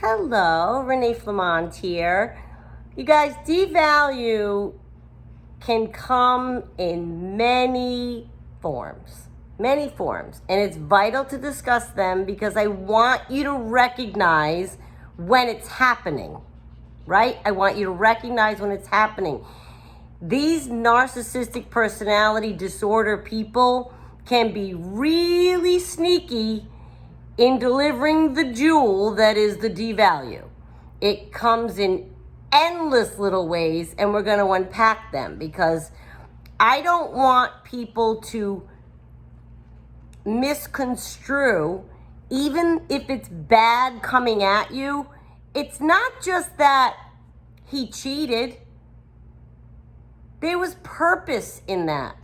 Hello, Renee Flamont here. You guys, devalue can come in many forms, and it's vital to discuss them because I want you to recognize when it's happening, right? I want you to recognize when it's happening. These narcissistic personality disorder people can be really sneaky in delivering the jewel that is the devalue. It comes in endless little ways, and we're going to unpack them because I don't want people to misconstrue, even if it's bad coming at you. It's not just that he cheated. There was purpose in that.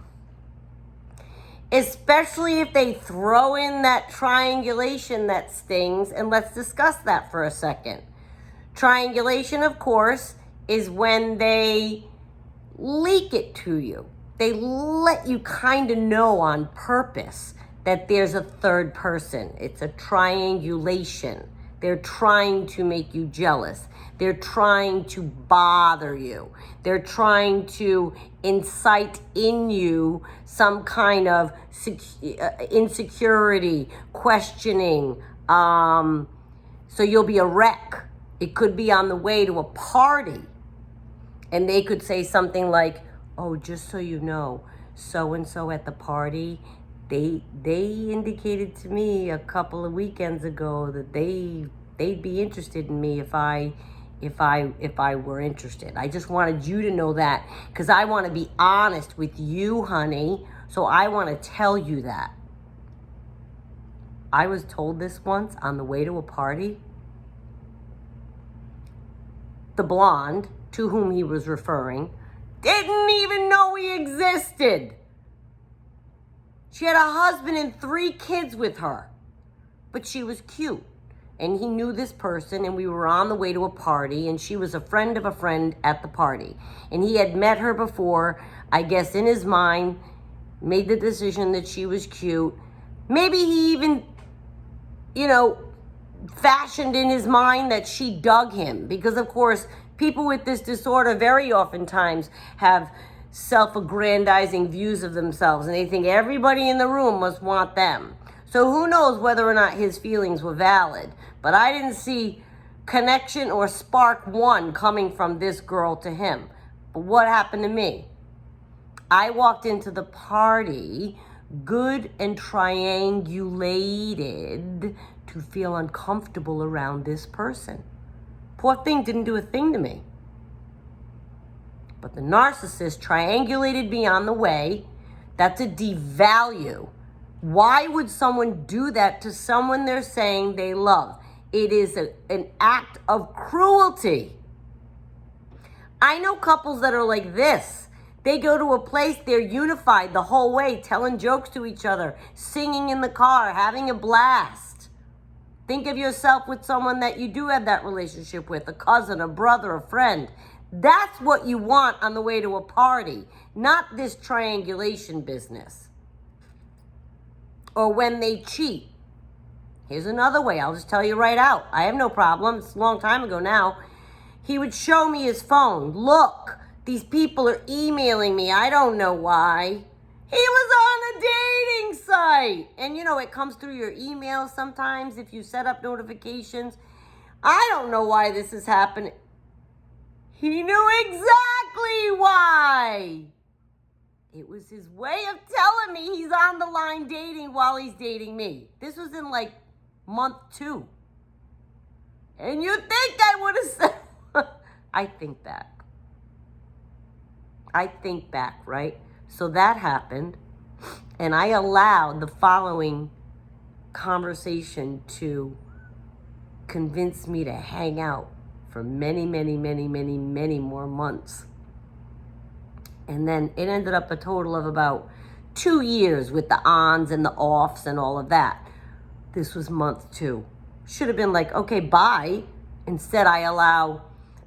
Especially if they throw in that triangulation that stings, and let's discuss that for a second. Triangulation, of course, is when they leak it to you. They let you kind of know on purpose that there's a third person. It's a triangulation. They're trying to make you jealous. They're trying to bother you. They're trying to incite in you some kind of insecurity, questioning. So you'll be a wreck. It could be on the way to a party. And they could say something like, oh, just so you know, so-and-so at the party, they indicated to me a couple of weekends ago that they'd be interested in me if I were interested. I just wanted you to know that because I want to be honest with you, honey. So I want to tell you that. I was told this once on the way to a party. The blonde to whom he was referring didn't even know he existed. She had a husband and 3 kids with her, but she was cute. And he knew this person, and we were on the way to a party, and she was a friend of a friend at the party. And he had met her before, I guess in his mind, made the decision that she was cute. Maybe he even, fashioned in his mind that she dug him. Because, of course, people with this disorder very oftentimes have self-aggrandizing views of themselves, and they think everybody in the room must want them. So who knows whether or not his feelings were valid. But I didn't see connection or spark one coming from this girl to him. But what happened to me? I walked into the party good and triangulated to feel uncomfortable around this person. Poor thing didn't do a thing to me. But the narcissist triangulated me on the way. That's a devalue. Why would someone do that to someone they're saying they love? It is an act of cruelty. I know couples that are like this. They go to a place, they're unified the whole way, telling jokes to each other, singing in the car, having a blast. Think of yourself with someone that you do have that relationship with, a cousin, a brother, a friend. That's what you want on the way to a party, not this triangulation business. Or when they cheat. Here's another way. I'll just tell you right out. I have no problem. It's a long time ago now. He would show me his phone. Look, these people are emailing me. I don't know why. He was on a dating site. And it comes through your email sometimes if you set up notifications. I don't know why this is happening. He knew exactly why. It was his way of telling me he's on the line dating while he's dating me. This was in month 2. And you think I would have said, I think back, right? So that happened. And I allowed the following conversation to convince me to hang out for many, many, many, many, many more months. And then it ended up a total of about 2 years with the ons and the offs and all of that. This was month 2. Should have been like, okay, bye. Instead, I allow,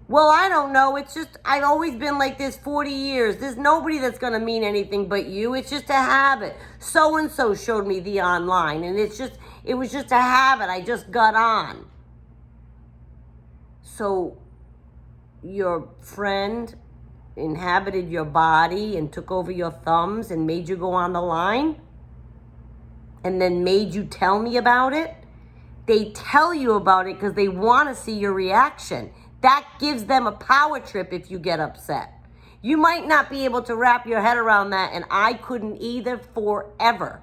well, I don't know. It's just, I've always been like this 40 years. There's nobody that's going to mean anything but you. It's just a habit. So-and-so showed me the online, and it was just a habit. I just got on. So your friend inhabited your body and took over your thumbs and made you go on the line and then made you tell me about it. They tell you about it because they want to see your reaction. That gives them a power trip if you get upset. You might not be able to wrap your head around that, and I couldn't either forever.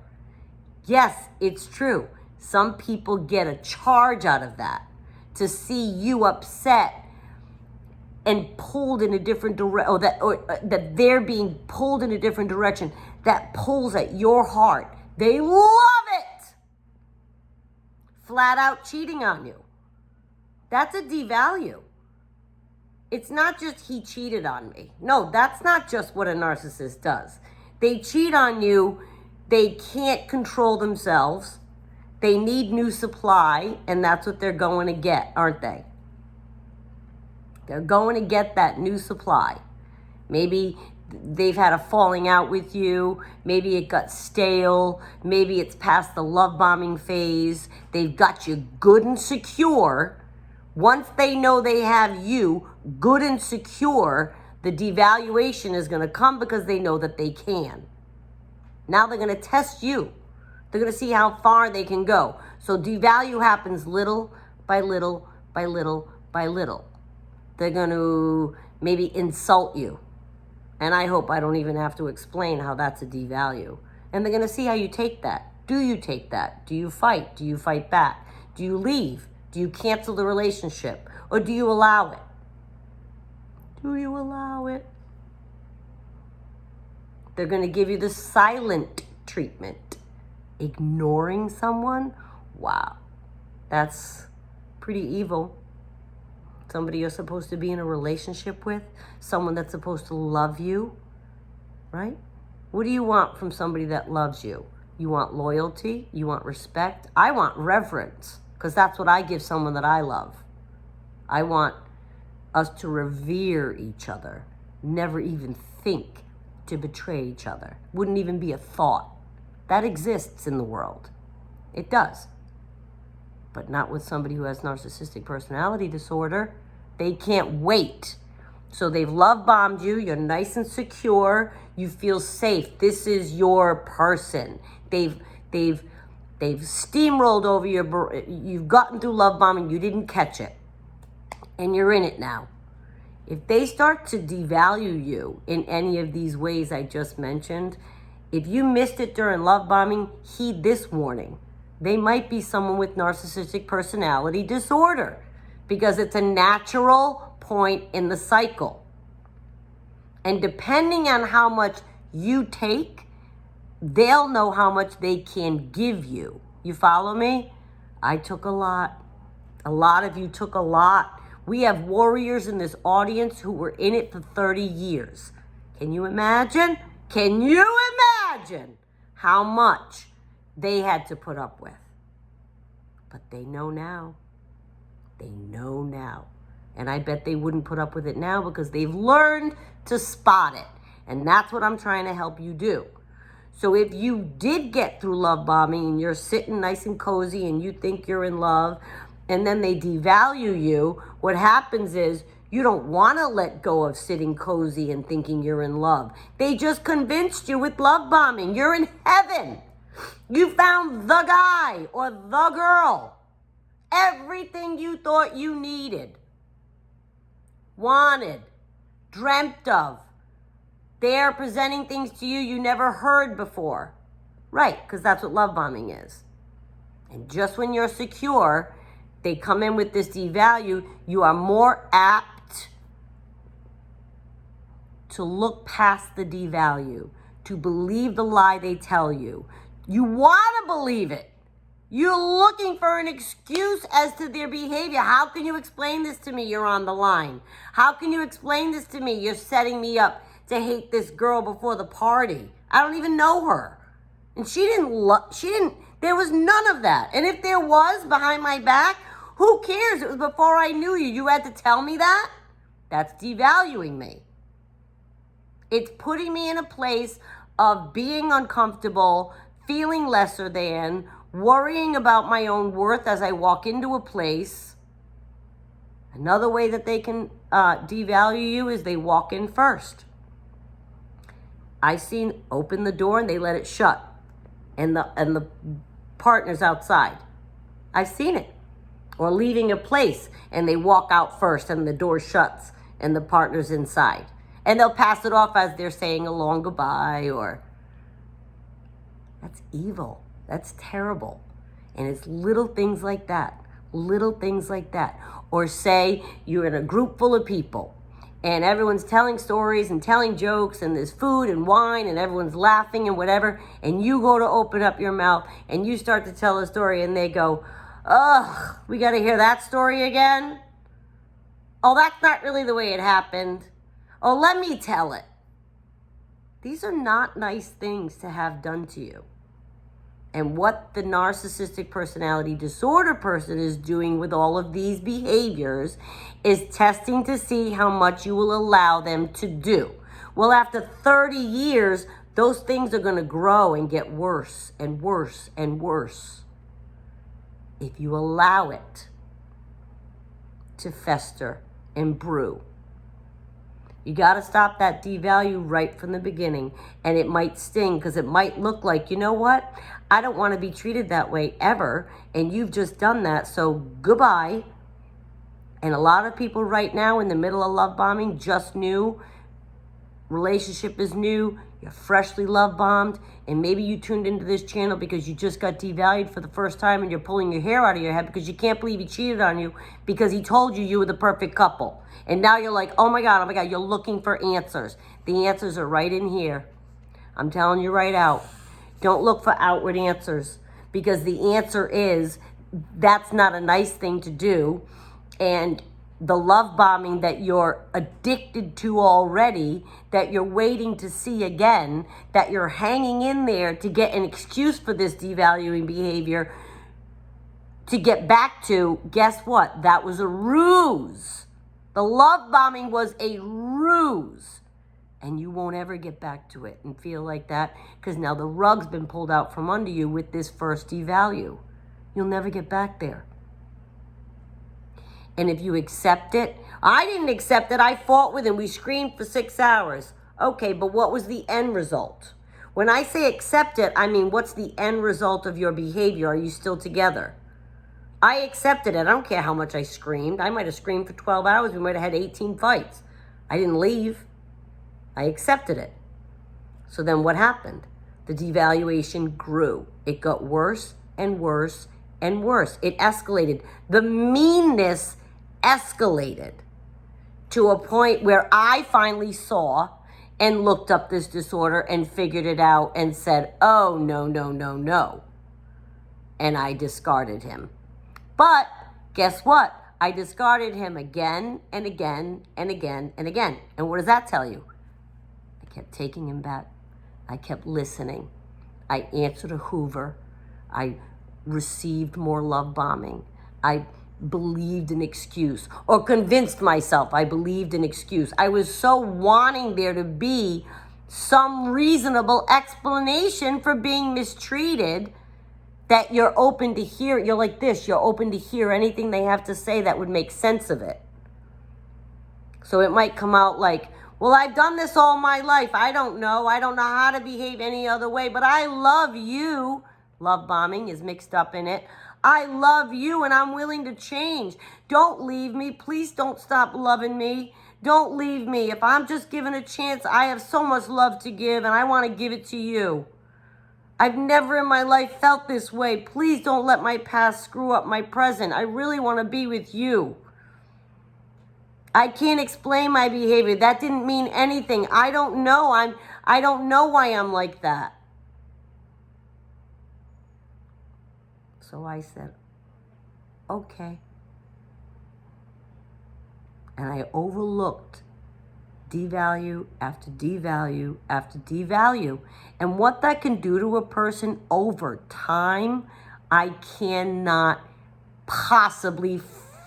Yes, it's true. Some people get a charge out of that, to see you upset and pulled in a different direction, or that they're being pulled in a different direction. That pulls at your heart. They love it. Flat out cheating on you. That's a devalue. It's not just he cheated on me. No, that's not just what a narcissist does. They cheat on you. They can't control themselves. They need new supply, and that's what they're going to get, aren't they? They're going to get that new supply. Maybe they've had a falling out with you. Maybe it got stale. Maybe it's past the love bombing phase. They've got you good and secure. Once they know they have you good and secure, the devaluation is going to come because they know that they can. Now they're going to test you. They're going to see how far they can go. So devalue happens little by little by little by little. They're going to maybe insult you. And I hope I don't even have to explain how that's a devalue. And they're going to see how you take that. Do you take that? Do you fight? Do you fight back? Do you leave? Do you cancel the relationship? Or do you allow it? Do you allow it? They're going to give you the silent treatment. Ignoring someone? Wow. That's pretty evil. Somebody you're supposed to be in a relationship with, someone that's supposed to love you, right? What do you want from somebody that loves you? You want loyalty? You want respect? I want reverence, because that's what I give someone that I love. I want us to revere each other, never even think to betray each other. Wouldn't even be a thought. That exists in the world. It does. But not with somebody who has narcissistic personality disorder. They can't wait. So they've love bombed you. You're nice and secure. You feel safe. This is your person. They've steamrolled over your. You've gotten through love bombing. You didn't catch it, and you're in it now. If they start to devalue you in any of these ways I just mentioned, if you missed it during love bombing, heed this warning. They might be someone with narcissistic personality disorder, because it's a natural point in the cycle. And depending on how much you take, they'll know how much they can give you. You follow me? I took a lot. A lot of you took a lot. We have warriors in this audience who were in it for 30 years. Can you imagine? Can you imagine how much they had to put up with? But they know now. They know now. And I bet they wouldn't put up with it now because they've learned to spot it. And that's what I'm trying to help you do. So if you did get through love bombing and you're sitting nice and cozy and you think you're in love, and then they devalue you, what happens is you don't want to let go of sitting cozy and thinking you're in love. They just convinced you with love bombing. You're in heaven. You found the guy or the girl. Everything you thought you needed, wanted, dreamt of. They're presenting things to you you never heard before. Right, because that's what love bombing is. And just when you're secure, they come in with this devalue. You are more apt to look past the devalue, to believe the lie they tell you. You want to believe it. You're looking for an excuse as to their behavior. How can you explain this to me? You're on the line. How can you explain this to me? You're setting me up to hate this girl before the party. I don't even know her. And there was none of that. And if there was behind my back, who cares? It was before I knew you. You had to tell me that? That's devaluing me. It's putting me in a place of being uncomfortable, feeling lesser than, worrying about my own worth as I walk into a place. Another way that they can devalue you is they walk in first. I seen open the door and they let it shut, and the partner's outside. I've seen it. Or leaving a place and they walk out first and the door shuts and the partner's inside. And they'll pass it off as they're saying a long goodbye, or that's evil. That's terrible. And it's little things like that. Little things like that. Or say you're in a group full of people and everyone's telling stories and telling jokes and there's food and wine and everyone's laughing and whatever, and you go to open up your mouth and you start to tell a story and they go, ugh, we got to hear that story again? Oh, that's not really the way it happened. Oh, let me tell it. These are not nice things to have done to you. And what the narcissistic personality disorder person is doing with all of these behaviors is testing to see how much you will allow them to do. Well, after 30 years, those things are going to grow and get worse and worse and worse if you allow it to fester and brew. You got to stop that devalue right from the beginning. And it might sting because it might look like, you know what? I don't want to be treated that way ever. And you've just done that. So goodbye. And a lot of people right now in the middle of love bombing just knew. Relationship is new. You're freshly love bombed. And maybe you tuned into this channel because you just got devalued for the first time and you're pulling your hair out of your head because you can't believe he cheated on you because he told you you were the perfect couple. And now you're like, oh my God, you're looking for answers. The answers are right in here. I'm telling you right out. Don't look for outward answers because the answer is that's not a nice thing to do. And the love bombing that you're addicted to already, that you're waiting to see again, that you're hanging in there to get an excuse for this devaluing behavior to get back to, guess what? That was a ruse. The love bombing was a ruse. And you won't ever get back to it and feel like that because now the rug's been pulled out from under you with this first devalue. You'll never get back there. And if you accept it, I didn't accept it. I fought with him. We screamed for 6 hours. Okay, but what was the end result? When I say accept it, I mean, what's the end result of your behavior? Are you still together? I accepted it. I don't care how much I screamed. I might have screamed for 12 hours. We might have had 18 fights. I didn't leave. I accepted it. So then what happened? The devaluation grew. It got worse and worse and worse. It escalated. The meanness escalated to a point where I finally saw and looked up this disorder and figured it out and said, oh, no, no, no, no. And I discarded him. But guess what? I discarded him again and again and again and again. And what does that tell you? I kept taking him back. I kept listening. I answered a Hoover. I received more love bombing. I believed an excuse or convinced myself I believed an excuse. I was so wanting there to be some reasonable explanation for being mistreated that you're open to hear. You're like this. You're open to hear anything they have to say that would make sense of it. So it might come out like, well, I've done this all my life. I don't know. I don't know how to behave any other way, but I love you. Love bombing is mixed up in it. I love you and I'm willing to change. Don't leave me. Please don't stop loving me. Don't leave me. If I'm just given a chance, I have so much love to give and I want to give it to you. I've never in my life felt this way. Please don't let my past screw up my present. I really want to be with you. I can't explain my behavior. That didn't mean anything. I don't know. I don't know why I'm like that. So I said, okay. And I overlooked devalue after devalue after devalue. And what that can do to a person over time, I cannot possibly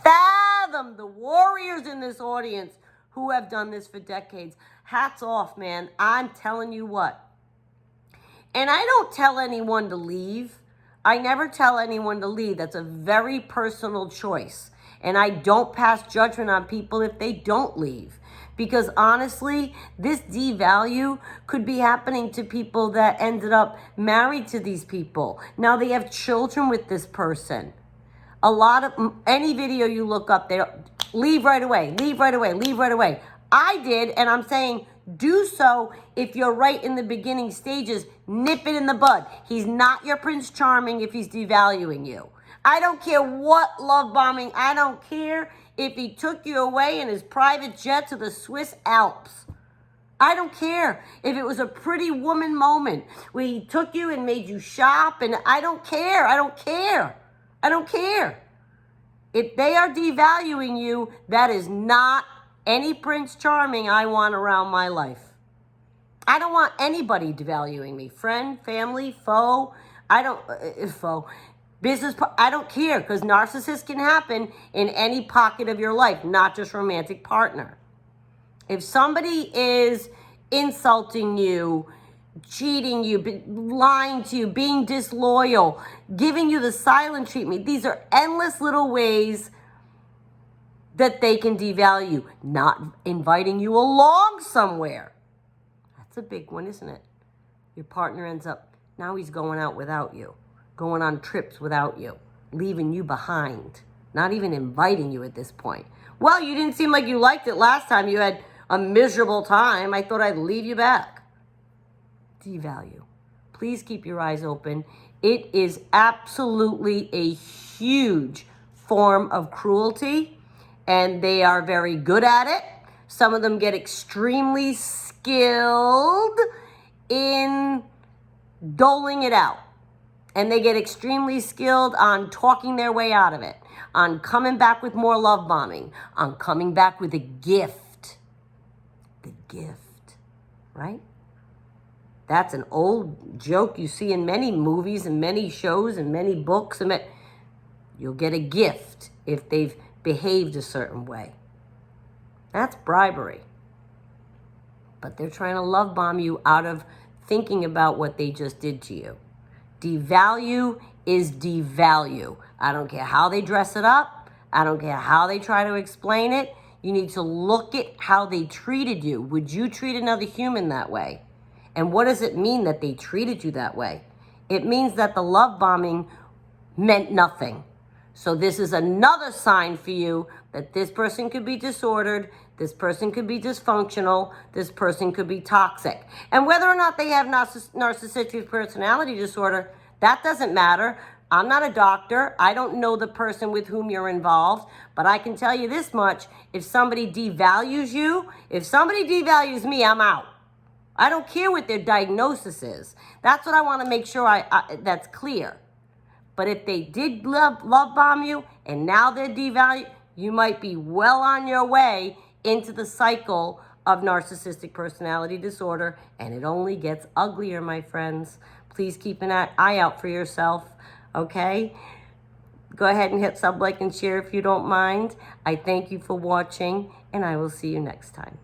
fathom. The warriors in this audience who have done this for decades, hats off, man. I'm telling you what. And I don't tell anyone to leave. I never tell anyone to leave. That's a very personal choice. And I don't pass judgment on people if they don't leave. Because honestly, this devalue could be happening to people that ended up married to these people. Now they have children with this person. A lot of, any video you look up, they leave right away, leave right away, leave right away. I did, and I'm saying do so if you're right in the beginning stages. Nip it in the bud. He's not your Prince Charming if he's devaluing you. I don't care what love bombing. I don't care if he took you away in his private jet to the Swiss Alps. I don't care if it was a pretty woman moment where he took you and made you shop, and I don't care. I don't care. I don't care. If they are devaluing you, that is not any Prince Charming I want around my life. I don't want anybody devaluing me. Friend, family, foe. Foe. Business, I don't care, because narcissist can happen in any pocket of your life, not just romantic partner. If somebody is insulting you, cheating you, lying to you, being disloyal, giving you the silent treatment, these are endless little ways that they can devalue. Not inviting you along somewhere. That's a big one, isn't it? Your partner ends up, now he's going out without you, going on trips without you, leaving you behind, not even inviting you at this point. Well, you didn't seem like you liked it last time. You had a miserable time. I thought I'd leave you back. Devalue. Please keep your eyes open. It is absolutely a huge form of cruelty, and they are very good at it. Some of them get extremely skilled in doling it out. And they get extremely skilled on talking their way out of it, on coming back with more love bombing, on coming back with a gift. The gift, right? That's an old joke you see in many movies and many shows and many books. You'll get a gift if they've behaved a certain way. That's bribery. But they're trying to love bomb you out of thinking about what they just did to you. Devalue is devalue. I don't care how they dress it up. I don't care how they try to explain it. You need to look at how they treated you. Would you treat another human that way? And what does it mean that they treated you that way? It means that the love bombing meant nothing. So this is another sign for you that this person could be disordered, this person could be dysfunctional, this person could be toxic. And whether or not they have narcissistic personality disorder, that doesn't matter. I'm not a doctor. I don't know the person with whom you're involved, but I can tell you this much. If somebody devalues you, if somebody devalues me, I'm out. I don't care what their diagnosis is. That's what I want to make sure that's clear. But if they did love bomb you and now they're devalued, you might be well on your way into the cycle of narcissistic personality disorder, and it only gets uglier, my friends. Please keep an eye out for yourself, okay? Go ahead and hit sub, like, and share if you don't mind. I thank you for watching, and I will see you next time.